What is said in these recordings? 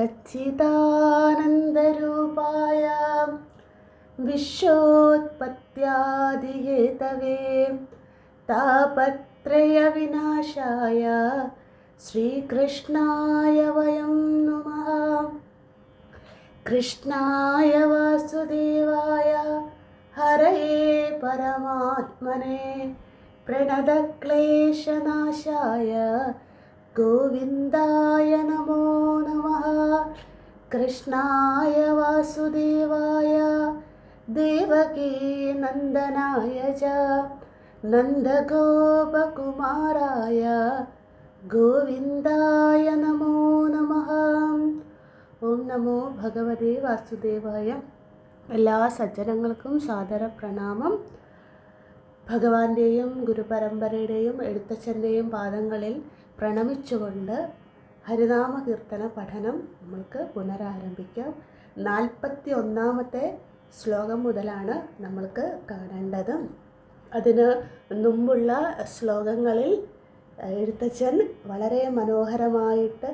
സച്ചിദാനന്ദരൂപായ വിശ്വോത്പത്യാദിഹേതവേ താപത്രയവിനാശായ ശ്രീകൃഷ്ണായ വയം നമഃ. കൃഷ്ണായ വാസുദേവായ ഹരയേ പരമാത്മനെ പ്രണതക്ലേശനാശായ ഗോവിന്ദായ നമോ നമഃ. കൃഷ്ണായ വാസുദേവായ ദേവകീ നന്ദനായ ച നന്ദഗോപകുമാരായ ഗോവിന്ദായ നമോ നമഃ. ഓം നമോ ഭഗവതേ വാസുദേവായ. എല്ലാ സജ്ജനങ്ങൾക്കും സാദര പ്രണാമം. ഭഗവാന്റെയും ഗുരുപരമ്പരയുടെയും എഴുത്തച്ഛൻ്റെയും പാദങ്ങളിൽ പ്രണമിച്ചുകൊണ്ട് ഹരിനാമ കീർത്തന പഠനം നമ്മൾക്ക് പുനരാരംഭിക്കാം. 41-ാമത്തെ ശ്ലോകം മുതലാണ് നമ്മൾക്ക് കാണേണ്ടത്. അതിന് മുമ്പുള്ള ശ്ലോകങ്ങളിൽ എഴുത്തച്ഛൻ വളരെ മനോഹരമായിട്ട്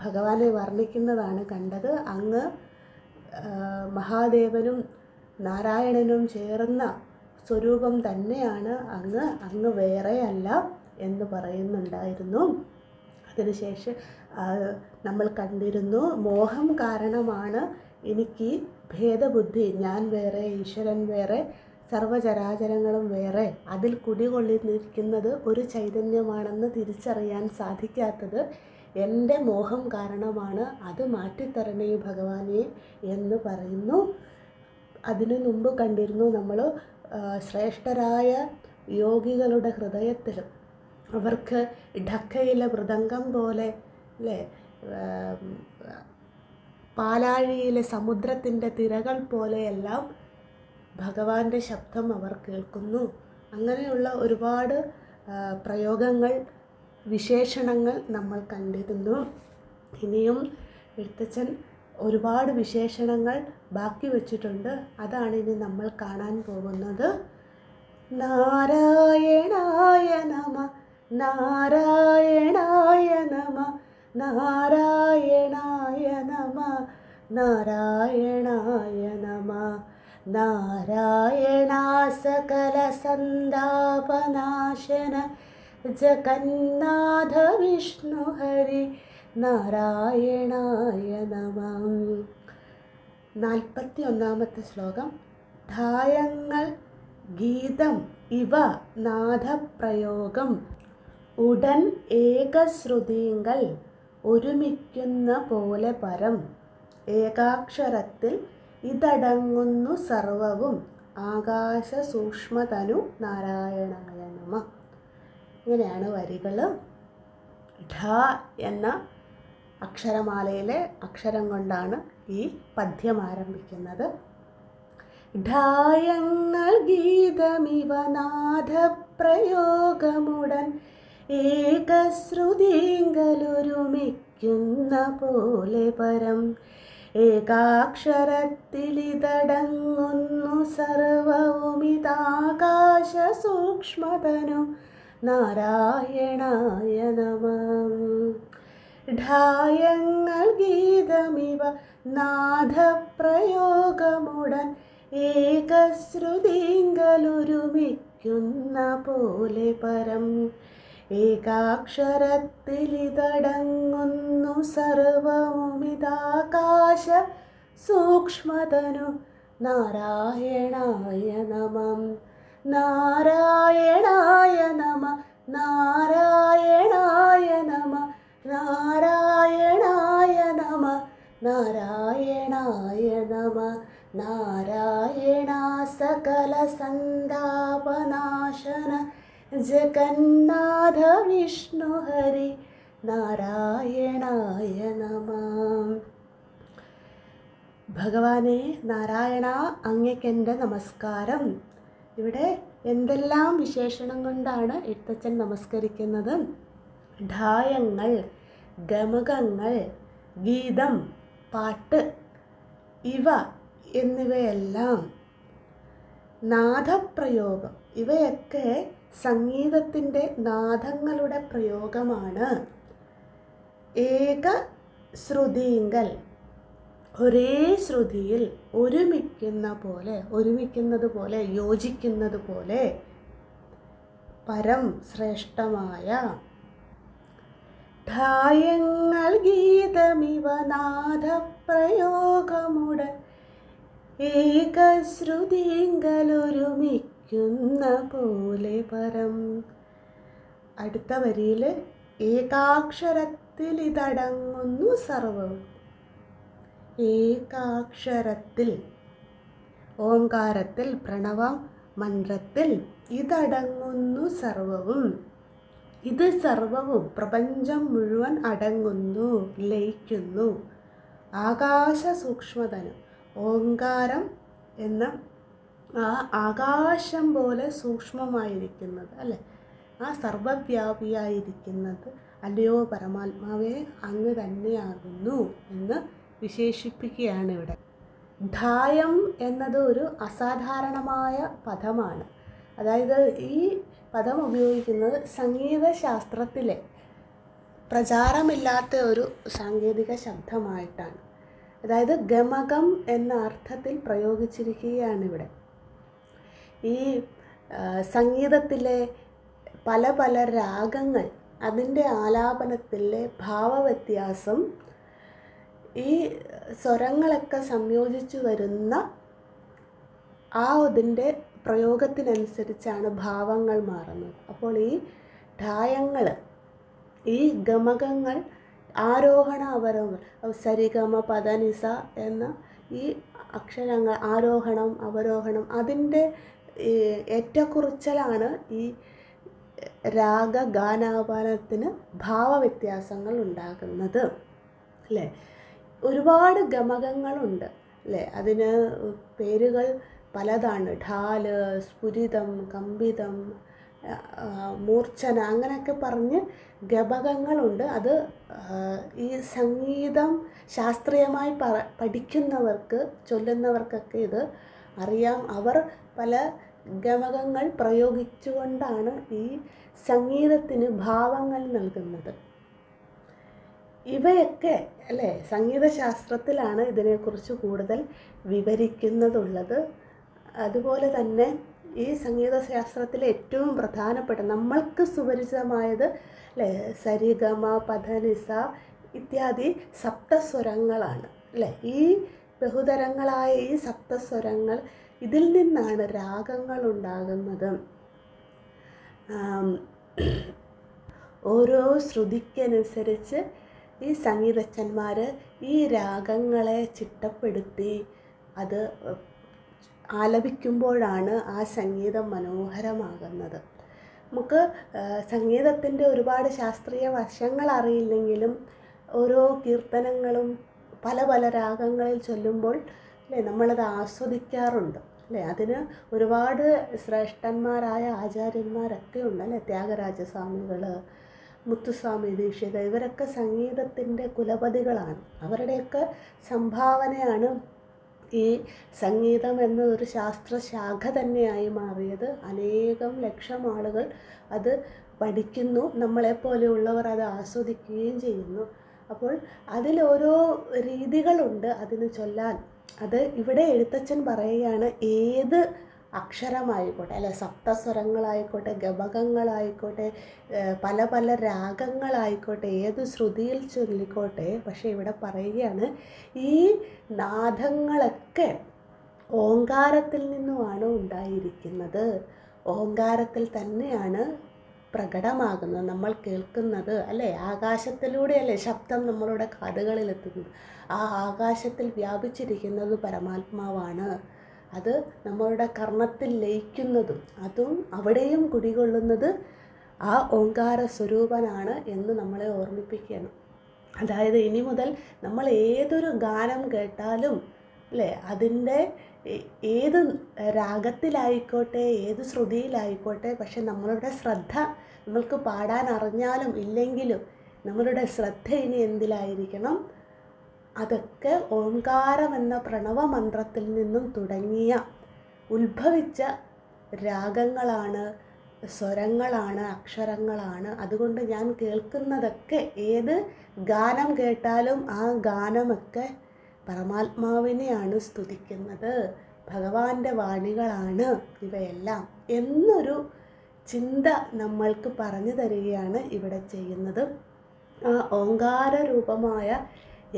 ഭഗവാനെ വർണ്ണിക്കുന്നതാണ് കണ്ടത്. അങ്ങ് മഹാദേവനും നാരായണനും ചേർന്ന സ്വരൂപം തന്നെയാണ് അങ്ങ് വേറെയല്ല എന്ന് പറയുന്നുണ്ടായിരുന്നു. അതിനുശേഷം നമ്മൾ കണ്ടിരുന്നു, മോഹം കാരണമാണ് എനിക്ക് ഭേദബുദ്ധി, ഞാൻ വേറെ, ഈശ്വരൻ വേറെ, സർവചരാചരങ്ങളും വേറെ, അതിൽ കുടികൊള്ളിരിക്കുന്നത് ഒരു ചൈതന്യമാണെന്ന് തിരിച്ചറിയാൻ സാധിക്കാത്തത് എൻ്റെ മോഹം കാരണമാണ്, അത് മാറ്റിത്തരണേ ഭഗവാനെ എന്ന് പറയുന്നു. അതിനു മുമ്പ് കണ്ടിരുന്നു നമ്മൾ ശ്രേഷ്ഠരായ യോഗികളുടെ ഹൃദയത്തിൽ അവർക്ക് ഢക്കയിലെ മൃദംഗം പോലെ അല്ലേ, പാലാഴിയിലെ സമുദ്രത്തിൻ്റെ തിരകൾ പോലെയെല്ലാം ഭഗവാന്റെ ശബ്ദം അവർ കേൾക്കുന്നു. അങ്ങനെയുള്ള ഒരുപാട് പ്രയോഗങ്ങൾ, വിശേഷണങ്ങൾ നമ്മൾ കണ്ടിരുന്നു. ഇനിയും എഴുത്തച്ഛൻ ഒരുപാട് വിശേഷണങ്ങൾ ബാക്കി വച്ചിട്ടുണ്ട്. അതാണ് ഇനി നമ്മൾ കാണാൻ പോകുന്നത്. നാരായണായ നമ, നാരായണായ നമ, നാരായണായ നമ, നാരായണായ നമ. നാരായണ സകല സന്താപനാശന ജഗന്നാഥ വിഷ്ണു ഹരി നാരായണായ നമ. 41-ാമത്തെ ശ്ലോകം. ധായങ്ങൾ ഗീതം ഇവ നാദപ്രയോഗം ഉടൻ ഏകശ്രുതിങ്കൽ ഒരുമിക്കുന്ന പോലെ പരം ഏകാക്ഷരത്തിൽ ഇതടങ്ങുന്നു സർവവും ആകാശ സൂക്ഷ്മതനു നാരായണായ നമ. ഇങ്ങനെയാണ് വരികൾ. ഢ എന്ന അക്ഷരമാലയിലെ അക്ഷരം കൊണ്ടാണ് ഈ പദ്യം ആരംഭിക്കുന്നത്. ഢായങ്ങൾ ഗീതമിവ നാദപ്രയോഗമുടൻ ഏകശ്രുതിങ്കലൊരുമിക്കുന്ന പോലെ പരം ഏകാക്ഷരത്തിലിതടങ്ങുന്നു സർവവുമിതാകാശ സൂക്ഷ്മതനു നാരായണായ നമ. ഢായങ്ങൾ ഗീതമിവ നാദപ്രയോഗമുടൻ ഏകശ്രുതിങ്കലൊരുമിക്കുന്ന പോലെ പരം ഏകാക്ഷരത്തിലിതടങ്ങുന്നു സർവവുമിതാകാശ സൂക്ഷ്മതനു നാരായണായ നമ. നാരായണായ നമ, നാരായണായ നമ, നാരായണായ നമ, നാരായണായ നമ. നാരായണ സകല സന്താപനാശന ജഗന്നാഥ വിഷ്ണു ഹരി നാരായണായ നമ. ഭഗവാനെ നാരായണ, അങ്ങയ്ക്കെൻ്റെ നമസ്കാരം. ഇവിടെ എന്തെല്ലാം വിശേഷണം കൊണ്ടാണ് എഴുത്തച്ഛൻ നമസ്കരിക്കുന്നത്? ഢായങ്ങൾ, ഗമകങ്ങൾ, ഗീതം, പാട്ട്, ഇവ എന്നിവയെല്ലാം നാദപ്രയോഗം, ഇവയൊക്കെ സംഗീതത്തിൻ്റെ നാദങ്ങളുടെ പ്രയോഗമാണ്. ഏക ശ്രുതിങ്കൽ ഒരേ ശ്രുതിയിൽ ഒരുമിക്കുന്നത് പോലെ യോജിക്കുന്നത് പോലെ പരം ശ്രേഷ്ഠമായ ധായങ്ങൾ ഗീതമിവ നാദപ്രയോഗമുടൻ ഏകശ്രുതിങ്കലൊരുമിക്കുന്ന പോലെ പരം. അടുത്ത വരിയിൽ ഏകാക്ഷരത്തിൽ ഇതടങ്ങുന്നു സർവവും. ഏകാക്ഷരത്തിൽ, ഓംകാരത്തിൽ, പ്രണവ മന്ത്രത്തിൽ ഇതടങ്ങുന്നു സർവവും. ഇത് സർവവും പ്രപഞ്ചം മുഴുവൻ അടങ്ങുന്നു, ലയിക്കുന്നു. ആകാശ സൂക്ഷ്മതനം, ഓംകാരം എന്ന ആ ആകാശം പോലെ സൂക്ഷ്മമായിരിക്കുന്നത് അല്ലേ, ആ സർവവ്യാപിയായിരിക്കുന്നത് അല്ലയോ പരമാത്മാവേ അങ്ങ് തന്നെയാകുന്നു എന്ന് വിശേഷിപ്പിക്കുകയാണ് ഇവിടെ. ധായം എന്നത് ഒരു അസാധാരണമായ പദമാണ്. അതായത് ഈ പദം ഉപയോഗിക്കുന്നത് സംഗീതശാസ്ത്രത്തിലെ പ്രചാരമില്ലാത്ത ഒരു സാങ്കേതിക ശബ്ദമായിട്ടാണ്. അതായത് ഗമകം എന്ന അർത്ഥത്തിൽ പ്രയോഗിച്ചിരിക്കുകയാണ് ഇവിടെ. ഈ സംഗീതത്തിലെ പല പല രാഗങ്ങൾ, അതിൻ്റെ ആലാപനത്തിലെ ഭാവവ്യത്യാസം, ഈ സ്വരങ്ങളൊക്കെ സംയോജിച്ചു വരുന്ന അതിൻ്റെ പ്രയോഗത്തിനനുസരിച്ചാണ് ഭാവങ്ങൾ മാറുന്നത്. അപ്പോൾ ഈ ധായങ്ങൾ, ഈ ഗമകങ്ങൾ, ആരോഹണ അവരോഹണം, സരിഗമ പദനിസ എന്ന ഈ അക്ഷരങ്ങൾ, ആരോഹണം അവരോഹണം, അതിൻ്റെ ഏറ്റക്കുറച്ചിലാണ് ഈ രാഗഗാനാപാനത്തിന് ഭാവവ്യത്യാസങ്ങൾ ഉണ്ടാകുന്നത് അല്ലേ. ഒരുപാട് ഗമകങ്ങളുണ്ട് അല്ലേ, അതിന് പേരുകൾ പലതാണ്. ഢാല്, സ്ഫുരിതം, കമ്പിതം, മൂർച്ഛന, അങ്ങനെയൊക്കെ പറഞ്ഞ് ഗമകങ്ങളുണ്ട്. അത് ഈ സംഗീതം ശാസ്ത്രീയമായി പഠിക്കുന്നവർക്ക്, ചൊല്ലുന്നവർക്കൊക്കെ ഇത് അറിയാം. അവർ പല ഗമകങ്ങൾ പ്രയോഗിച്ചുകൊണ്ടാണ് ഈ സംഗീതത്തിന് ഭാവങ്ങൾ നൽകുന്നത്. ഇവയൊക്കെ അല്ലേ സംഗീതശാസ്ത്രത്തിലാണ് ഇതിനെക്കുറിച്ച് കൂടുതൽ വിവരിക്കുന്നതുള്ളത്. അതുപോലെ തന്നെ ഈ സംഗീതശാസ്ത്രത്തിലെ ഏറ്റവും പ്രധാനപ്പെട്ട നമ്മൾക്ക് സുപരിചിതമായത് അല്ലേ സരിഗമ പദനിസ ഇത്യാദി സപ്തസ്വരങ്ങളാണ് അല്ലേ. ഈ ബഹുതരങ്ങളായ ഈ സപ്തസ്വരങ്ങൾ, ഇതിൽ നിന്നാണ് രാഗങ്ങൾ ഉണ്ടാകുന്നത്. ഓരോ ശ്രുതിക്കനുസരിച്ച് ഈ സംഗീതജ്ഞന്മാർ ഈ രാഗങ്ങളെ ചിട്ടപ്പെടുത്തി അത് ആലപിക്കുമ്പോഴാണ് ആ സംഗീതം മനോഹരമാകുന്നത്. നമുക്ക് സംഗീതത്തിൻ്റെ ഒരുപാട് ശാസ്ത്രീയ വശങ്ങൾ അറിയില്ലെങ്കിലും ഓരോ കീർത്തനങ്ങളും പല പല രാഗങ്ങളിൽ ചൊല്ലുമ്പോൾ അല്ലേ നമ്മളത് ആസ്വദിക്കാറുണ്ട് അല്ലേ. അതിന് ഒരുപാട് ശ്രേഷ്ഠന്മാരായ ആചാര്യന്മാരൊക്കെ ഉണ്ട് അല്ലേ. ത്യാഗരാജസ്വാമികൾ, മുത്തുസ്വാമി ദീക്ഷിതർ, ഇവരൊക്കെ സംഗീതത്തിൻ്റെ കുലപതികളാണ്. അവരുടെയൊക്കെ സംഭാവനയാണ് ഈ സംഗീതം എന്നതൊരു ശാസ്ത്രശാഖ തന്നെയായി മാറിയത്. അനേകം ലക്ഷം ആളുകൾ അത് പഠിക്കുന്നു, നമ്മളെപ്പോലെയുള്ളവർ അത് ആസ്വദിക്കുകയും ചെയ്യുന്നു. അപ്പോൾ അതിലോരോ രീതികളുണ്ട് അതിന് ചൊല്ലാൻ. അത് ഇവിടെ എഴുത്തച്ഛൻ പറയുകയാണ്, ഏത് അക്ഷരമായിക്കോട്ടെ അല്ലെ, സപ്തസ്വരങ്ങളായിക്കോട്ടെ, ഗമകങ്ങളായിക്കോട്ടെ, പല പല രാഗങ്ങളായിക്കോട്ടെ, ഏത് ശ്രുതിയിൽ ചൊല്ലിക്കോട്ടെ, പക്ഷേ ഇവിടെ പറയുകയാണ് ഈ നാദങ്ങളൊക്കെ ഓങ്കാരത്തിൽ നിന്നുമാണ് ഉണ്ടായിരിക്കുന്നത്. ഓങ്കാരത്തിൽ തന്നെയാണ് പ്രകടമാകുന്നത്, നമ്മൾ കേൾക്കുന്നത് അല്ലേ. ആകാശത്തിലൂടെയല്ലേ ശബ്ദം നമ്മളുടെ കാതുകളിലെത്തുന്നത്. ആ ആകാശത്തിൽ വ്യാപിച്ചിരിക്കുന്നത് പരമാത്മാവാണ്. അത് നമ്മളുടെ കർണത്തിൽ ലയിക്കുന്നതും അതും അവിടെയും കുടികൊള്ളുന്നത് ആ ഓങ്കാര സ്വരൂപനാണ് എന്ന് നമ്മളെ ഓർമ്മിപ്പിക്കണം. അതായത് ഇനി മുതൽ നമ്മൾ ഏതൊരു ഗാനം കേട്ടാലും അല്ലേ, അതിൻ്റെ ഏത് രാഗത്തിലായിക്കോട്ടെ, ഏത് ശ്രുതിയിലായിക്കോട്ടെ, പക്ഷെ നമ്മളുടെ ശ്രദ്ധ, നമ്മൾക്ക് പാടാൻ അറിഞ്ഞാലും ഇല്ലെങ്കിലും നമ്മളുടെ ശ്രദ്ധ ഇനി എന്തിലായിരിക്കണം? അതൊക്കെ ഓംകാരം എന്ന പ്രണവമന്ത്രത്തിൽ നിന്നും തുടങ്ങിയ ഉത്ഭവിച്ച രാഗങ്ങളാണ്, സ്വരങ്ങളാണ്, അക്ഷരങ്ങളാണ്. അതുകൊണ്ട് ഞാൻ കേൾക്കുന്നതൊക്കെ, ഏത് ഗാനം കേട്ടാലും ആ ഗാനമൊക്കെ പരമാത്മാവിനെയാണ് സ്തുതിക്കുന്നത്, ഭഗവാന്റെ വാണികളാണ് ഇവയെല്ലാം എന്നൊരു ചിന്ത നമ്മൾക്ക് പറഞ്ഞു തരികയാണ് ഇവിടെ ചെയ്യുന്നത്. ആ ഓങ്കാര രൂപമായ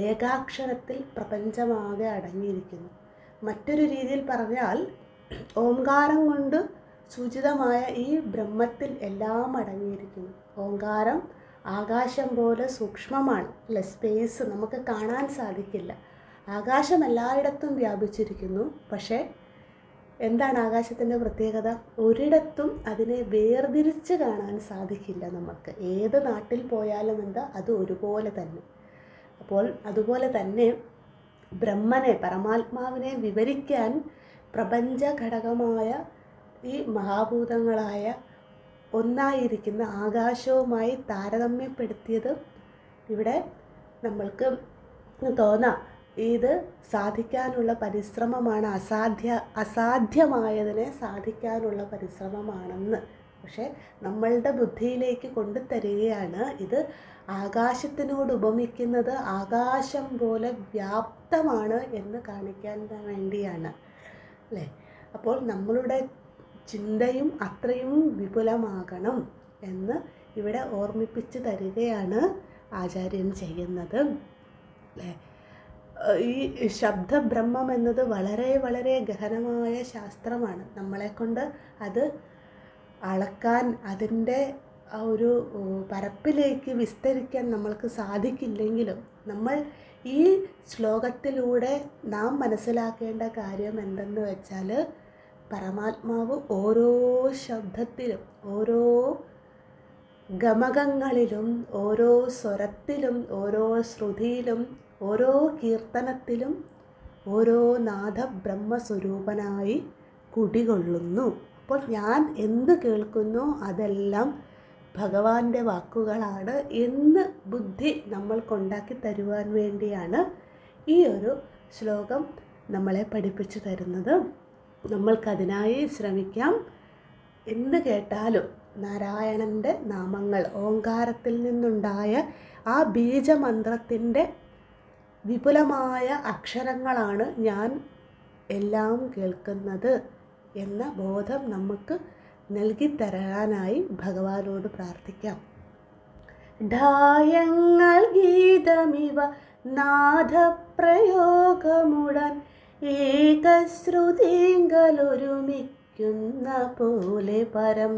ഏകാക്ഷരത്തിൽ പ്രപഞ്ചമാകെ അടങ്ങിയിരിക്കുന്നു. മറ്റൊരു രീതിയിൽ പറഞ്ഞാൽ ഓംകാരം കൊണ്ട് സൂചിതമായ ഈ ബ്രഹ്മത്തിൽ എല്ലാം അടങ്ങിയിരിക്കുന്നു. ഓങ്കാരം ആകാശം പോലെ സൂക്ഷ്മമാണ് അല്ലെ, സ്പേസ് നമുക്ക് കാണാൻ സാധിക്കില്ല. ആകാശം എല്ലായിടത്തും വ്യാപിച്ചിരിക്കുന്നു. പക്ഷേ എന്താണ് ആകാശത്തിൻ്റെ പ്രത്യേകത? ഒരിടത്തും അതിനെ വേർതിരിച്ച് കാണാൻ സാധിക്കില്ല നമുക്ക്. ഏത് നാട്ടിൽ പോയാലും എന്താ, അത് ഒരുപോലെ തന്നെ. അപ്പോൾ അതുപോലെ തന്നെ ബ്രഹ്മനെ, പരമാത്മാവിനെ വിവരിക്കാൻ പ്രപഞ്ച ഘടകമായ ഈ മഹാഭൂതങ്ങളായ ഒന്നായിരിക്കുന്ന ആകാശവുമായി താരതമ്യപ്പെടുത്തിയത് ഇവിടെ നമ്മൾക്ക് തോന്നാം ഇത് സാധിക്കാനുള്ള പരിശ്രമമാണ്, അസാധ്യമായതിനെ സാധിക്കാനുള്ള പരിശ്രമമാണെന്ന്. പക്ഷേ നമ്മളുടെ ബുദ്ധിയിലേക്ക് കൊണ്ടുതരികയാണ് ഇത് ആകാശത്തിനോട് ഉപമിക്കുന്നത് ആകാശം പോലെ വ്യാപ്തമാണ് എന്ന് കാണിക്കാൻ വേണ്ടിയാണ് അല്ലേ. അപ്പോൾ നമ്മളുടെ ചിന്തയും അത്രയും വിപുലമാകണം എന്ന് ഇവിടെ ഓർമ്മിപ്പിച്ച് തരികയാണ് ആചാര്യൻ ചെയ്യുന്നത് അല്ലേ. ഈ ശബ്ദബ്രഹ്മം എന്നത് വളരെ വളരെ ഗഹനമായ ശാസ്ത്രമാണ്. നമ്മളെക്കൊണ്ട് അത് അളക്കാൻ, അതിൻ്റെ ആ ഒരു പരപ്പിലേക്ക് വിസ്തരിക്കാൻ നമ്മൾക്ക് സാധിക്കില്ലെങ്കിലും നമ്മൾ ഈ ശ്ലോകത്തിലൂടെ നാം മനസ്സിലാക്കേണ്ട കാര്യം എന്തെന്ന് വെച്ചാൽ, പരമാത്മാവ് ഓരോ ശബ്ദത്തിലും, ഓരോ ഗമകങ്ങളിലും, ഓരോ സ്വരത്തിലും, ഓരോ ശ്രുതിയിലും, ഓരോ കീർത്തനത്തിലും ഓരോ നാദബ്രഹ്മസ്വരൂപനായി കുടികൊള്ളുന്നു. അപ്പോൾ ഞാൻ എന്ത് കേൾക്കുന്നോ അതെല്ലാം ഭഗവാന്റെ വാക്കുകളാണ് എന്ന് ബുദ്ധി നമ്മൾക്കുണ്ടാക്കി തരുവാൻ വേണ്ടിയാണ് ഈ ഒരു ശ്ലോകം നമ്മളെ പഠിപ്പിച്ചു തരുന്നത്. നമ്മൾക്കതിനായി ശ്രമിക്കാം. എന്ത് കേട്ടാലും നാരായണൻ്റെ നാമങ്ങൾ, ഓങ്കാരത്തിൽ നിന്നുണ്ടായ ആ ബീജമന്ത്രത്തിൻ്റെ വിപുലമായ അക്ഷരങ്ങളാണ് ഞാൻ എല്ലാം കേൾക്കുന്നത് എന്ന ബോധം നമുക്ക് നൽകിത്തരാനായി ഭഗവാനോട് പ്രാർത്ഥിക്കാം. ഢായങ്ങൾ ഗീതമിവ നാദപ്രയോഗമുടൻ ഏകശ്രുതിങ്കലൊരുമിക്കുന്ന പോലെ പരം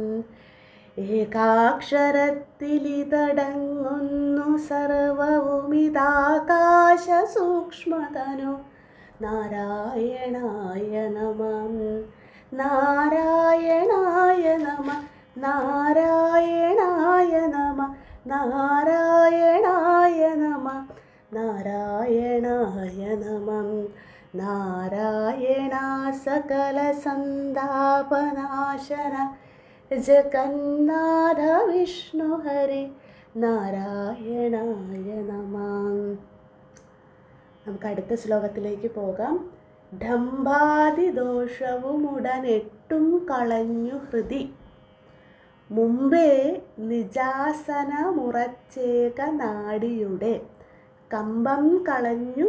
ഏകാക്ഷരത്തിലിതടങ്ങുന്നു സർവവുമിതാകാശ സൂക്ഷ്മതനു. നാരായണായ നമഃ, നാരായണായ നമഃ, നാരായണായ നമഃ, നാരായണായ നമഃ, നാരായണായ നമഃ. നാരായണ സകല സന്താപനാശന ജഗന്നാഥ വിഷ്ണു ഹരി നാരായണായ നമഃ. നമുക്ക് അടുത്ത ശ്ലോകത്തിലേക്ക് പോകാം. ഡംഭാതിദോഷവും ഉടനെട്ടും കളഞ്ഞു ഹൃദി, മുമ്പേ നിജാസനമുറച്ചേക നാഡിയുടെ കമ്പം കളഞ്ഞു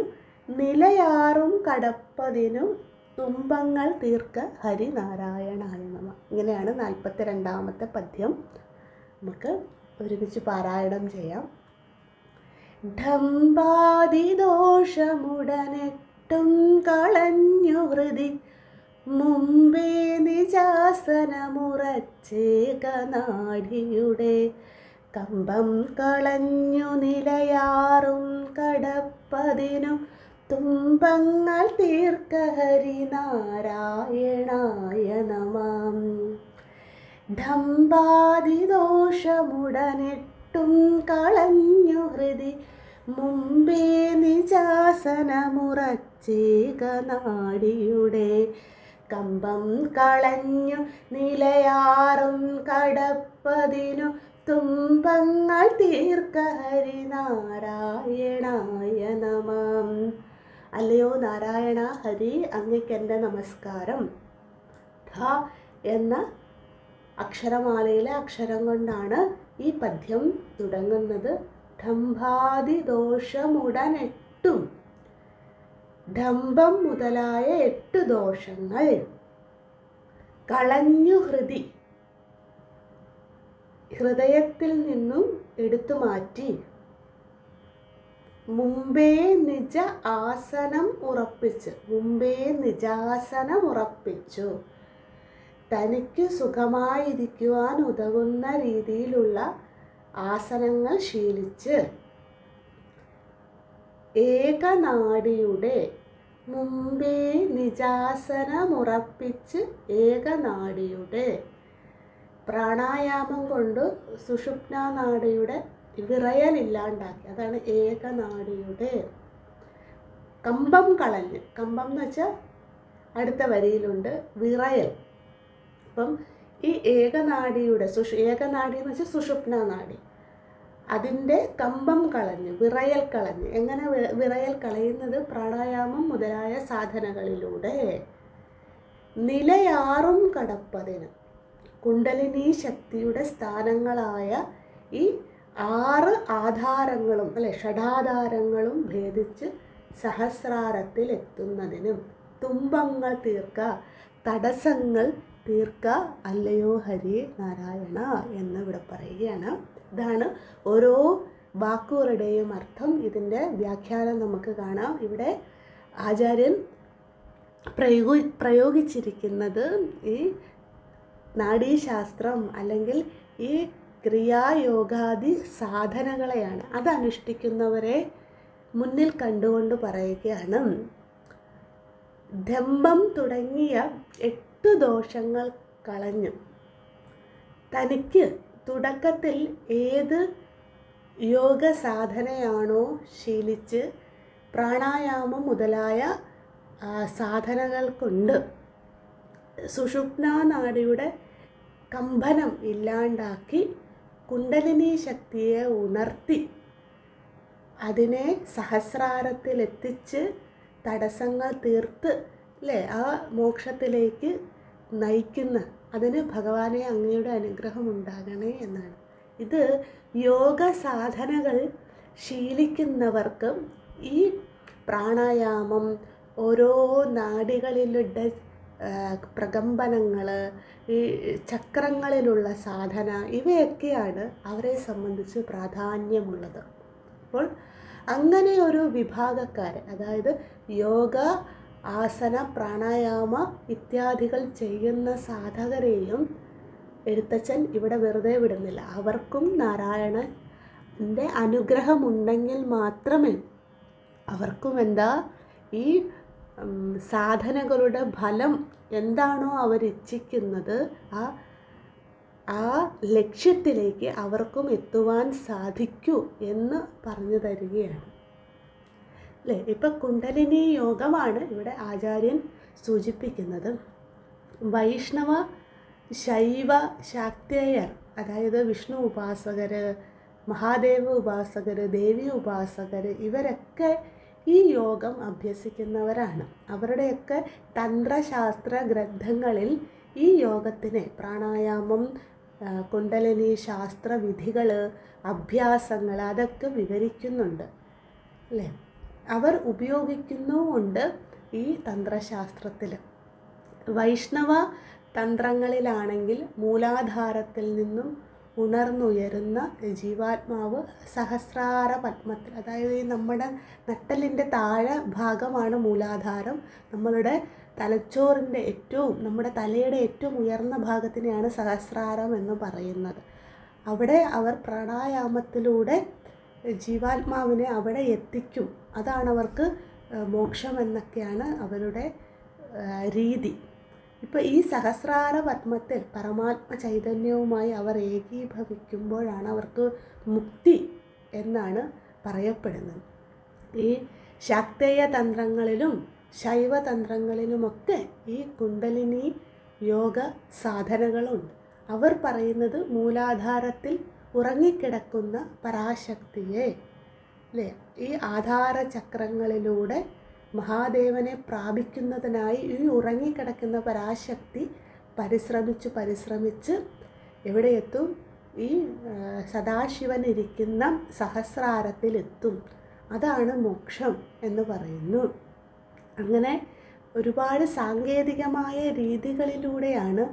നിലയാറും കടപ്പതിനും തുമ്പങ്ങൾ തീർക്ക ഹരിനാരായണായ നമ. ഇങ്ങനെയാണ് 42ാമത്തെ പദ്യം. നമുക്ക് ഒരുമിച്ച് പാരായണം ചെയ്യാം. ഡംഭാതിദോഷമുടനെട്ടും കളഞ്ഞു ഹൃദി, മുമ്പേ നിജാസനമുറച്ചേക നാഡിയുടെ കമ്പം കളഞ്ഞു നിലയാറും കടപ്പതിനു തുമ്പങ്ങൾ തീർക്ക ഹരിനാരായണായ നമഃ. ഡംഭാതിദോഷമുടനെട്ടും കളഞ്ഞു ഹൃദി, മുമ്പേ നിജാസനമുറച്ചേക നാഡിയുടെ കമ്പം കളഞ്ഞു നിലയാറും കടപ്പതിനു തുമ്പങ്ങൾ തീർക്ക ഹരിനാരായണായ നമഃ. അല്ലയോ നാരായണ ഹരി, അങ്ങയ്ക്കെൻ്റെ നമസ്കാരം. ധ എന്ന അക്ഷരമാലയിലെ അക്ഷരം കൊണ്ടാണ് ഈ പദ്യം തുടങ്ങുന്നത്. ഡംഭാദിദോഷമുടനെട്ടും, ഡംഭം മുതലായ 8 ദോഷങ്ങൾ കളഞ്ഞു ഹൃദയത്തിൽ നിന്നും എടുത്തു മാറ്റി, മുമ്പേ നിജ ആസനം ഉറപ്പിച്ചു, തനിക്ക് സുഖമായിരിക്കുവാൻ ഉതകുന്ന രീതിയിലുള്ള ആസനങ്ങൾ ശീലിച്ച്, ഏകനാഡിയുടെ മുമ്പേ നിജാസനമുറപ്പിച്ച് ഏകനാഡിയുടെ പ്രാണായാമം കൊണ്ട് സുഷുപ്ന നാഡിയുടെ വിറയലില്ലാണ്ടാക്കി. അതാണ് ഏകനാഡിയുടെ. കമ്പം കളഞ്ഞ്, കമ്പം എന്ന് വെച്ചാൽ അടുത്ത വരിയിലുണ്ട് വിറയൽ. അപ്പം ഈ ഏകനാഡിയുടെ ഏകനാഡി എന്ന് വെച്ചാൽ സുഷുപ്ന നാഡി, അതിൻ്റെ കമ്പം കളഞ്ഞ് വിറയൽ കളഞ്ഞ്. എങ്ങനെ വിറയൽ കളയുന്നത്? പ്രാണായാമം മുതലായ സാധനകളിലൂടെ. നിലയാറും കടപ്പതിന്, കുണ്ടലിനി ശക്തിയുടെ സ്ഥാനങ്ങളായ ഈ 6 ആധാരങ്ങളും ഷഡാധാരങ്ങളും ഭേദിച്ച് സഹസ്രാരത്തിൽ എത്തുന്നതിനും തുമ്പങ്ങൾ തീർക്ക, തടസ്സങ്ങൾ തീർക്ക അല്ലയോ ഹരി നാരായണ എന്ന് ഇവിടെ പറയുകയാണ്. ഇതാണ് ഓരോ വാക്കുകളുടെയും അർത്ഥം. ഇതിൻ്റെ വ്യാഖ്യാനം നമുക്ക് കാണാം. ഇവിടെ ആചാര്യൻ പ്രയോഗിച്ചിരിക്കുന്നത് ഈ നാഡീശാസ്ത്രം അല്ലെങ്കിൽ ഈ ക്രിയായോഗാദി സാധനങ്ങളെയാണ്. അതനുഷ്ഠിക്കുന്നവരെ മുന്നിൽ കണ്ടുകൊണ്ട് പറയുകയാണ്. ഡംഭം തുടങ്ങിയ 8 ദോഷങ്ങൾ കളഞ്ഞു, തനിക്ക് തുടക്കത്തിൽ ഏത് യോഗ സാധനയാണോ ശീലിച്ച് പ്രാണായാമം മുതലായ സാധനകൾ കൊണ്ട് സുഷുപ്ന നാഡിയുടെ കമ്പനം ഇല്ലാണ്ടാക്കി കുണ്ടലിനി ശക്തിയെ ഉണർത്തി അതിനെ സഹസ്രാരത്തിലെത്തിച്ച് തടസ്സങ്ങൾ തീർത്ത് ആ മോക്ഷത്തിലേക്ക് നയിക്കുന്ന, അതിന് ഭഗവാനെ അങ്ങയുടെ അനുഗ്രഹം ഉണ്ടാകണേ എന്നാണ്. ഇത് യോഗ സാധനകൾ ശീലിക്കുന്നവർക്ക് ഈ പ്രാണായാമം, ഓരോ നാഡികളിലുള്ള പ്രകമ്പനങ്ങൾ, ഈ ചക്രങ്ങളിലുള്ള സാധന, ഇവയൊക്കെയാണ് അവരെ സംബന്ധിച്ച് പ്രാധാന്യമുള്ളത്. അപ്പോൾ അങ്ങനെ ഒരു വിഭാഗക്കാർ, അതായത് യോഗ, ആസന, പ്രാണായാമ ഇത്യാദികൾ ചെയ്യുന്ന സാധകരെയും എഴുത്തച്ഛൻ ഇവിടെ വെറുതെ വിടുന്നില്ല. അവർക്കും നാരായണൻ്റെ അനുഗ്രഹമുണ്ടെങ്കിൽ മാത്രമേ അവർക്കും ഈ സാധനകളുടെ ഫലം എന്താണോ അവരിച്ഛിക്കുന്നത് ആ ലക്ഷ്യത്തിലേക്ക് അവർക്കും എത്തുവാൻ സാധിക്കൂ എന്ന് പറഞ്ഞു തരികയാണ്. ഇപ്പം കുണ്ടലിനി യോഗമാണ് ഇവിടെ ആചാര്യൻ സൂചിപ്പിക്കുന്നത്. വൈഷ്ണവ, ശൈവ, ശാക്തേയർ, അതായത് വിഷ്ണു ഉപാസകർ, മഹാദേവ ഉപാസകർ, ദേവി ഉപാസകർ, ഇവരൊക്കെ ഈ യോഗം അഭ്യസിക്കുന്നവരാണ്. അവരുടെയൊക്കെ തന്ത്രശാസ്ത്ര ഗ്രന്ഥങ്ങളിൽ ഈ യോഗത്തിനെ, പ്രാണായാമം, കുണ്ടലിനി ശാസ്ത്ര വിധികൾ, അഭ്യാസങ്ങൾ, അതൊക്കെ വിവരിക്കുന്നുണ്ട് അല്ലേ. അവർ ഉപയോഗിക്കുന്നുമുണ്ട് ഈ തന്ത്രശാസ്ത്രത്തിൽ. വൈഷ്ണവ തന്ത്രങ്ങളിലാണെങ്കിൽ മൂലാധാരത്തിൽ നിന്നും ഉണർന്നുയരുന്ന ജീവാത്മാവ് സഹസ്രാര പത്മത്തിൽ, അതായത് നമ്മുടെ നട്ടലിൻ്റെ താഴെ ഭാഗമാണ് മൂലാധാരം. നമ്മളുടെ തലച്ചോറിൻ്റെ നമ്മുടെ തലയുടെ ഏറ്റവും ഉയർന്ന ഭാഗത്തിനെയാണ് സഹസ്രാരം എന്ന് പറയുന്നത്. അവിടെ അവർ പ്രാണായാമത്തിലൂടെ ജീവാത്മാവിനെ അവിടെ എത്തിക്കും. അതാണ് അവർക്ക് മോക്ഷം എന്നൊക്കെയാണ് അവരുടെ രീതി. ഇപ്പോൾ ഈ സഹസ്രാര പത്മത്തിൽ പരമാത്മ ചൈതന്യവുമായി അവർ ഏകീഭവിക്കുമ്പോഴാണ് അവർക്ക് മുക്തി എന്നാണ് പറയപ്പെടുന്നത്. ഈ ശാക്തേയ തന്ത്രങ്ങളിലും ശൈവതന്ത്രങ്ങളിലുമൊക്കെ ഈ കുണ്ടലിനി യോഗ സാധനകളുണ്ട്. അവർ പറയുന്നത് മൂലാധാരത്തിൽ ഉറങ്ങിക്കിടക്കുന്ന പരാശക്തിയെ ഈ ആധാര ചക്രങ്ങളിലൂടെ മഹാദേവനെ പ്രാപിക്കുന്നതിനായി ഈ ഉറങ്ങിക്കിടക്കുന്ന പരാശക്തി പരിശ്രമിച്ച് എവിടെ എത്തും? ഈ സദാശിവൻ ഇരിക്കുന്ന സഹസ്രാരത്തിലെത്തും. അതാണ് മോക്ഷം എന്ന് പറയുന്നു. അങ്ങനെ ഒരുപാട് സാങ്കേതികമായ രീതികളിലൂടെയാണ്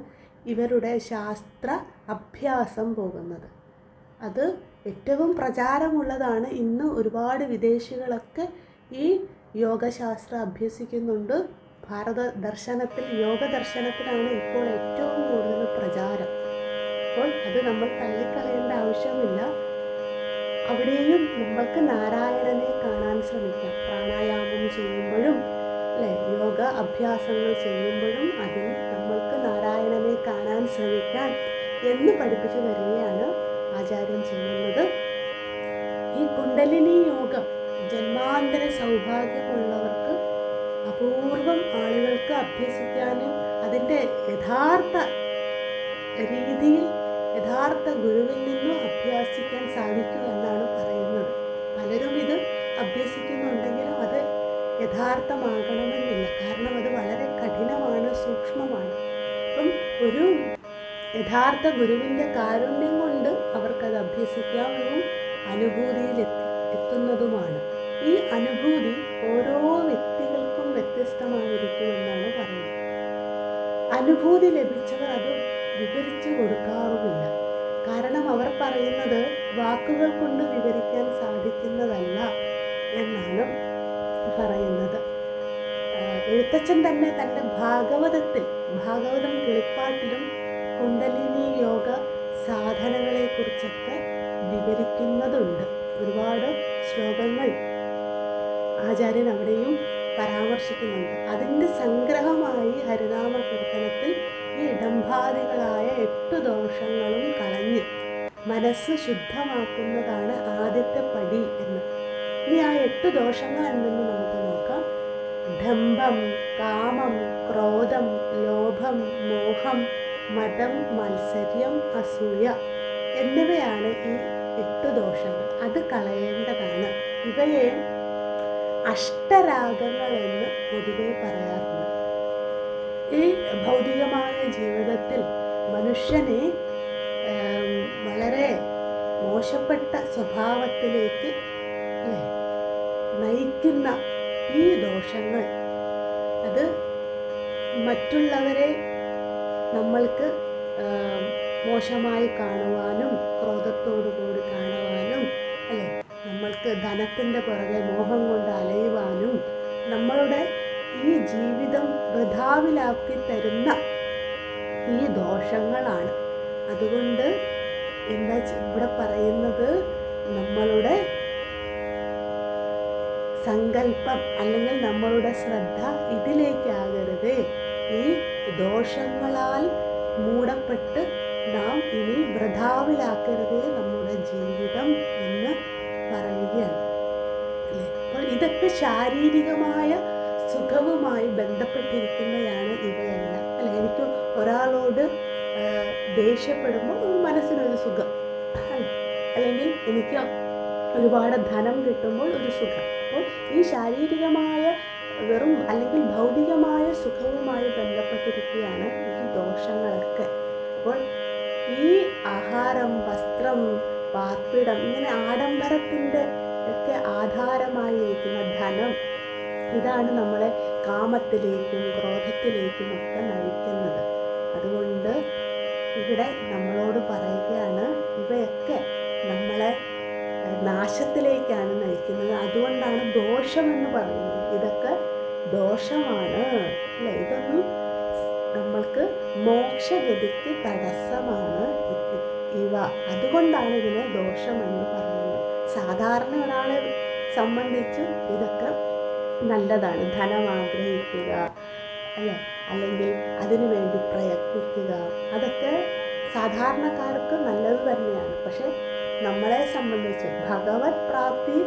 ഇവരുടെ ശാസ്ത്ര അഭ്യാസം പോകുന്നത്. അത് ഏറ്റവും പ്രചാരമുള്ളതാണ്. ഇന്ന് ഒരുപാട് വിദേശികളൊക്കെ ഈ യോഗശാസ്ത്രം അഭ്യസിക്കുന്നുണ്ട്. ഭാരത ദർശനത്തിൽ, യോഗ ദർശനത്തിലാണ് ഇപ്പോൾ ഏറ്റവും കൂടുതൽ പ്രചാരം. അപ്പോൾ അത് നമ്മൾ തള്ളിക്കളയേണ്ട ആവശ്യമില്ല. അവിടെയും നമ്മൾക്ക് നാരായണനെ കാണാൻ ശ്രമിക്കാം. പ്രാണായാമം ചെയ്യുമ്പോഴും അല്ലേ, യോഗ അഭ്യാസങ്ങൾ ചെയ്യുമ്പോഴും അതിൽ നമ്മൾക്ക് നാരായണനെ കാണാൻ ശ്രമിക്കാൻ എന്ന് പഠിപ്പിച്ചു തരികയാണ് ആചാര്യൻ ചെയ്യുന്നത്. ഈ കുണ്ടലിനി യോഗം ജന്മാന്തര സൗഭാഗ്യമുള്ളവർക്ക് അപൂർവം ആളുകൾക്ക് അഭ്യസിക്കാനും അതിൻ്റെ യഥാർത്ഥ രീതിയിൽ യഥാർത്ഥ ഗുരുവിൽ നിന്നും അഭ്യസിക്കാൻ സാധിക്കും എന്നാണ് പറയുന്നത്. പലരും ഇത് അഭ്യസിക്കുന്നുണ്ടെങ്കിലും അത് യഥാർത്ഥമാകണമെന്നില്ല. കാരണം അത് വളരെ കഠിനമാണ്, സൂക്ഷ്മമാണ്. അപ്പം ഒരു യഥാർത്ഥ ഗുരുവിൻ്റെ കാരുണ്യം കൊണ്ട് അവർക്കത് അഭ്യസിക്കാവുന്നതും അനുഭൂതിയിൽ എത്തുന്നതുമാണ്. ഈ അനുഭൂതി ഓരോ വ്യക്തികൾക്കും വ്യത്യസ്തമായിരിക്കുമെന്നാണ് പറയുന്നത്. അനുഭൂതി ലഭിച്ചവർ അത് വിവരിച്ചു കൊടുക്കാറുമില്ല. കാരണം അവർ പറയുന്നത് വാക്കുകൾ കൊണ്ട് വിവരിക്കാൻ സാധിക്കുന്നതല്ല എന്നാണ് പറയുന്നത്. എഴുത്തച്ഛൻ തന്നെ തൻ്റെ ഭാഗവതം കിളിപ്പാട്ടിലും കുണ്ടലിനി യോഗ സാധനങ്ങളെക്കുറിച്ചൊക്കെ വിവരിക്കുന്നതുണ്ട്. ഒരുപാട് ശ്ലോകങ്ങൾ ആചാര്യൻ അവിടെയും പരാമർശിക്കുന്നുണ്ട്. അതിൻ്റെ സംഗ്രഹമായി ഹരിനാമ കീർത്തനത്തിൽ ഈ ഇടംഭാദികളായ 8 ദോഷങ്ങളും കളഞ്ഞ് മനസ്സ് ശുദ്ധമാക്കുന്നതാണ് ആദ്യത്തെ പടി എന്ന്. ഇനി ആ 8 ദോഷങ്ങൾ എന്തെന്ന് നമുക്ക് നോക്കാം. ഡംഭം, കാമം, ക്രോധം, ലോഭം, മോഹം, മതം, മത്സര്യം, അസൂയ എന്നിവയാണ് ഈ 8 ദോഷങ്ങൾ. അത് കളയേണ്ടതാണ്. ഇവയെ അഷ്ടരാഗങ്ങൾ എന്ന് പൊതുവെ പറയാറുണ്ട്. ഈ ഭൗതികമായ ജീവിതത്തിൽ മനുഷ്യനെ വളരെ മോശപ്പെട്ട സ്വഭാവത്തിലേക്ക് നയിക്കുന്ന ഈ ദോഷങ്ങൾ, അത് മറ്റുള്ളവരെ നമ്മൾക്ക് മോശമായി കാണുവാനും ക്രോധത്തോടു കൂടി കാണുവാനും അല്ലേ, നമ്മൾക്ക് ധനത്തിൻ്റെ പുറകെ മോഹം കൊണ്ട് അലയുവാനും നമ്മളുടെ ഈ ജീവിതം വൃഥാവിലാക്കി തരുന്ന ഈ ദോഷങ്ങളാണ്. അതുകൊണ്ട് എന്താ ഇവിടെ പറയുന്നത്, നമ്മളുടെ സങ്കല്പം അല്ലെങ്കിൽ നമ്മളുടെ ശ്രദ്ധ ഇതിലേക്കാകരുത്. ഈ ദോഷങ്ങളാൽ മൂടപ്പെട്ട് നാം ഇനി വൃഥാവിലാക്കരുത് നമ്മുടെ ജീവിതം എന്ന് പറയുകയാണ് അല്ലേ. അപ്പോൾ ഇതൊക്കെ ശാരീരികമായ സുഖവുമായി ബന്ധപ്പെട്ടിരിക്കുന്നതാണ് ഇവയെല്ലാം അല്ലേ. എനിക്ക് ഒരാളോട് ദേഷ്യപ്പെടുമ്പോൾ മനസ്സിനൊരു സുഖം അല്ലേ, അല്ലെങ്കിൽ എനിക്ക് ഒരുപാട് ധനം കിട്ടുമ്പോൾ ഒരു സുഖം. അപ്പോൾ ഈ ശാരീരികമായ വെറും അല്ലെങ്കിൽ ഭൗതികമായ സുഖവുമായി ബന്ധപ്പെട്ടിരിക്കുകയാണ് ഈ ദോഷങ്ങളൊക്കെ. അപ്പോൾ ഈ ആഹാരം, വസ്ത്രം, പാർപ്പിടം, ഇങ്ങനെ ആഡംബരത്തിൻ്റെ ഒക്കെ ആധാരമായിരിക്കുന്ന ധനം, ഇതാണ് നമ്മളെ കാമത്തിലേക്കും ക്രോധത്തിലേക്കും ഒക്കെ നയിക്കുന്നത്. അതുകൊണ്ട് ഇവിടെ നമ്മളോട് പറയുകയാണ്, ഇവയൊക്കെ നമ്മളെ നാശത്തിലേക്കാണ് നയിക്കുന്നത്. അതുകൊണ്ടാണ് ദോഷമെന്ന് പറയുന്നത്. ഇതൊക്കെ ദോഷമാണ് അല്ലേ. ഇതൊന്നും നമ്മൾക്ക് മോക്ഷഗതിക്ക് തടസ്സമാണ് ഇവ. അതുകൊണ്ടാണ് ഇതിനെ ദോഷമെന്ന് പറയുന്നത്. സാധാരണ ഒരാളെ സംബന്ധിച്ച് ഇതൊക്കെ നല്ലതാണ്. ധനം ആഗ്രഹിക്കുക അല്ലേ, അല്ലെങ്കിൽ അതിനു വേണ്ടി പ്രയത്നിക്കുക, അതൊക്കെ സാധാരണക്കാർക്ക് നല്ലത് തന്നെയാണ്. പക്ഷെ നമ്മളെ സംബന്ധിച്ച്, ഭഗവത് പ്രാപ്തി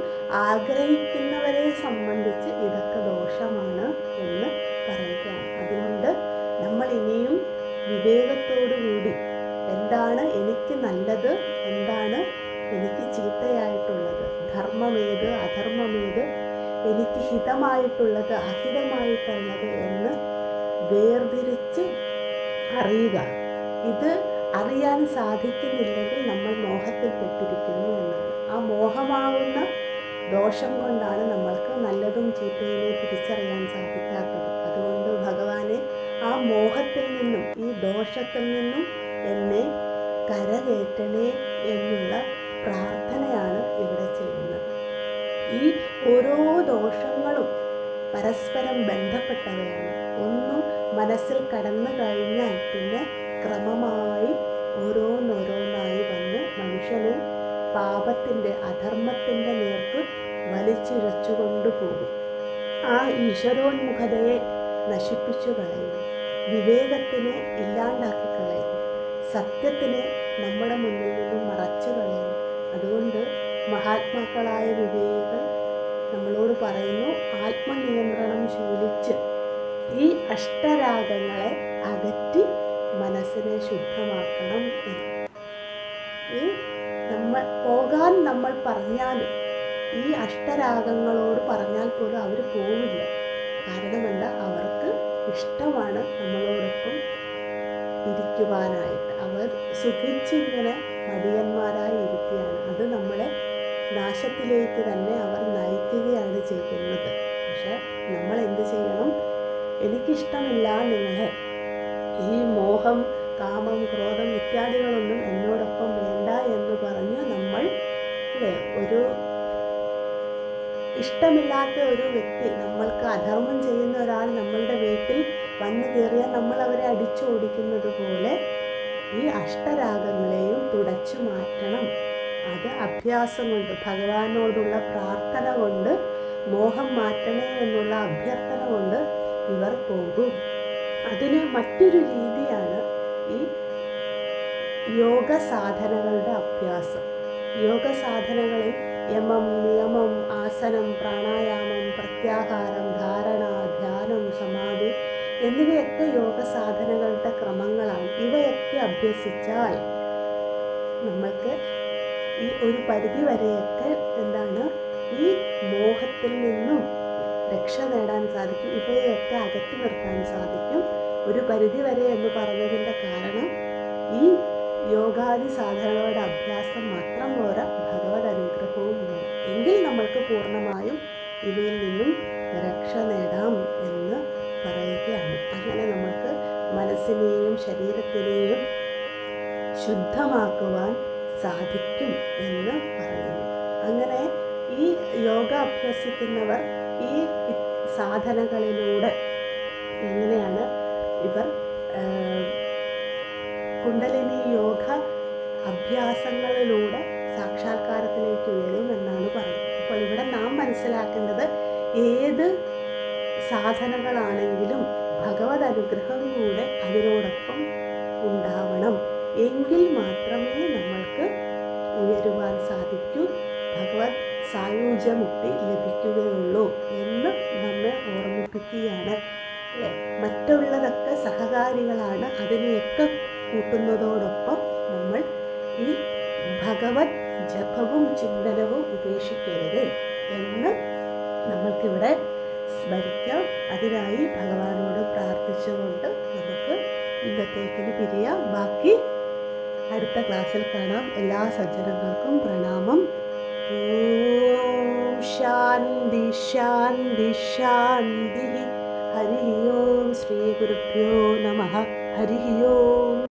ആഗ്രഹിക്കുന്നവരെ സംബന്ധിച്ച് ഇതൊക്കെ ദോഷമാണ് എന്ന് പറയുകയാണ്. അതുകൊണ്ട് നമ്മൾ ഇനിയും വിവേകത്തോടുകൂടി എന്താണ് എനിക്ക് നല്ലത്, എന്താണ് എനിക്ക് ചീത്തയായിട്ടുള്ളത്, ധർമ്മമേത് അധർമ്മമേത്, എനിക്ക് ഹിതമായിട്ടുള്ളത് വേർതിരിച്ച് അറിയുക. ഇത് തിരിച്ചറിയാൻ സാധിക്കുന്നില്ലെങ്കിൽ നമ്മൾ മോഹത്തിൽപ്പെട്ടിരിക്കുന്നു എന്നാണ്. ആ മോഹമാവുന്ന ദോഷം കൊണ്ടാണ് നമ്മൾക്ക് നല്ലതും ചീത്തയിനെ തിരിച്ചറിയാൻ സാധിക്കാത്തത്. അതുകൊണ്ട് ഭഗവാനെ ആ മോഹത്തിൽ നിന്നും ഈ ദോഷത്തിൽ നിന്നും എന്നെ കരകയറ്റണേ എന്നുള്ള പ്രാർത്ഥനയാണ് ഇവിടെ ചെയ്യുന്നത്. ഈ ഓരോ ദോഷങ്ങളും പരസ്പരം ബന്ധപ്പെട്ടവയാണ്. ഒന്ന് മനസ്സിൽ കടന്നു കഴിഞ്ഞാൽ പിന്നെ ക്രമമായി ഓരോന്നോരോന്നായി വന്ന് മനുഷ്യനെ പാപത്തിൻ്റെ അധർമ്മത്തിൻ്റെ നേർക്ക് വലിച്ചിഴച്ചുകൊണ്ടു പോകും. ആ ഈശ്വരോന്മുഖതയെ നശിപ്പിച്ചു കളയുന്നു, വിവേകത്തിനെ ഇല്ലാണ്ടാക്കി കളയുന്നു, സത്യത്തിനെ നമ്മുടെ മുന്നിൽ നിന്നും മറച്ചു കളയുന്നു. അതുകൊണ്ട് മഹാത്മാക്കളായ വിവേകികൾ നമ്മളോട് പറയുന്നു, ആത്മനിയന്ത്രണം ശീലിച്ച് ഈ അഷ്ടരാഗങ്ങളെ അകറ്റി മനസ്സിനെ ശുദ്ധമാക്കണം എന്ന്. ഈ നമ്മൾ പറഞ്ഞാലും ഈ അഷ്ടരാഗങ്ങളോട് പറഞ്ഞാൽ പോലും അവർ പോവില്ല. കാരണം എന്താ, അവർക്ക് ഇഷ്ടമാണ് നമ്മളോടൊപ്പം ഇരിക്കുവാനായിട്ട്. അവർ സുഖിച്ചിങ്ങനെ മടിയന്മാരായി ഇരിക്കുകയാണ്. അത് നമ്മളെ നാശത്തിലേക്ക് തന്നെ അവർ നയിക്കുകയാണ് ചെയ്യുന്നത്. പക്ഷെ നമ്മൾ എന്ത് ചെയ്യണം? എനിക്കിഷ്ടമില്ല നിങ്ങളെ, ഈ മോഹം, കാമം, ക്രോധം ഇത്യാദികളൊന്നും എന്നോടൊപ്പം വേണ്ട എന്ന് പറഞ്ഞ് നമ്മൾ ഒരു ഇഷ്ടമില്ലാത്ത ഒരു വ്യക്തി, നമ്മൾക്ക് അധർമ്മം ചെയ്യുന്ന ഒരാൾ നമ്മളുടെ വീട്ടിൽ വന്നു കയറിയാൽ നമ്മൾ അവരെ അടിച്ചോടിക്കുന്നത് പോലെ ഈ അഷ്ടരാഗങ്ങളെയും തുടച്ചു മാറ്റണം. അത് അഭ്യാസം കൊണ്ട്, ഭഗവാനോടുള്ള പ്രാർത്ഥന കൊണ്ട്, മോഹം മാറ്റണേ എന്നുള്ള അഭ്യർത്ഥന കൊണ്ട് ഇവർ പോകും. അതിന് മറ്റൊരു രീതിയാണ് ഈ യോഗ സാധനകളുടെ അഭ്യാസം. യോഗ സാധനകളിൽ യമം, നിയമം, ആസനം, പ്രാണായാമം, പ്രത്യാഹാരം, ധാരണ, ധ്യാനം, സമാധി എന്നിവയൊക്കെ യോഗ സാധനകളുടെ ക്രമങ്ങളാണ്. ഇവയൊക്കെ അഭ്യസിച്ചാൽ നമ്മൾക്ക് ഈ ഒരു പരിധി വരെയൊക്കെ ഈ മോഹത്തിൽ നിന്നും രക്ഷ നേടാൻ സാധിക്കും. ഇവയൊക്കെ അകറ്റി നിർത്താൻ സാധിക്കും. ഒരു പരിധി വരെ എന്ന് പറഞ്ഞതിൻ്റെ കാരണം ഈ യോഗാദി സാധനങ്ങളുടെ അഭ്യാസം മാത്രം പോരാ, ഭഗവത് അനുഗ്രഹവും വേണം. എങ്കിൽ നമ്മൾക്ക് പൂർണ്ണമായും ഇവയിൽ നിന്നും രക്ഷ നേടാം എന്ന് പറയുകയാണ്. അങ്ങനെ നമ്മൾക്ക് മനസ്സിനെയും ശരീരത്തിനെയും ശുദ്ധമാക്കുവാൻ സാധിക്കും എന്ന് പറയുന്നു. അങ്ങനെ ഈ യോഗ അഭ്യസിക്കുന്നവർ ഈ സാധനകളിലൂടെ എങ്ങനെയാണ് ഇവർ കുണ്ടലിനി യോഗ അഭ്യാസങ്ങളിലൂടെ സാക്ഷാത്കാരത്തിലേക്ക് വരും എന്നാണ് പറയുന്നത്. അപ്പോൾ ഇവിടെ നാം മനസ്സിലാക്കേണ്ടത്, ഏത് സാധനകളാണെങ്കിലും ഭഗവത് അനുഗ്രഹം കൂടെ അതിനോടൊപ്പം ഉണ്ടാവണം. എങ്കിൽ മാത്രമേ നമ്മൾക്ക് ഉയരുവാൻ സാധിക്കൂ, ഭഗവത് സായുജ്യമുക്തി ലഭിക്കുകയുള്ളൂ എന്ന് നമ്മെ ഓർമ്മിപ്പിക്കുകയാണ്. മറ്റുള്ളതൊക്കെ സഹകാരികളാണ്. അതിനെയൊക്കെ കൂട്ടുന്നതോടൊപ്പം നമ്മൾ ഈ ഭഗവത് ജപവും ചിന്തനവും ഉപേക്ഷിക്കരുത് എന്ന് നമ്മൾക്കിവിടെ സ്മരിക്കാം. അതിനായി ഭഗവാനോട് പ്രാർത്ഥിച്ചുകൊണ്ട് നമുക്ക് ഇന്നത്തേക്കിന് പിരിയാം. ബാക്കി അടുത്ത ക്ലാസ്സിൽ കാണാം. എല്ലാ സജ്ജനങ്ങൾക്കും പ്രണാമം. ഓം ശാന്തി ശാന്തി ശാന്തി. ഹരി ഓം. ശ്രീ ഗുരുഭ്യോ നമഃ. ഹരി ഓം.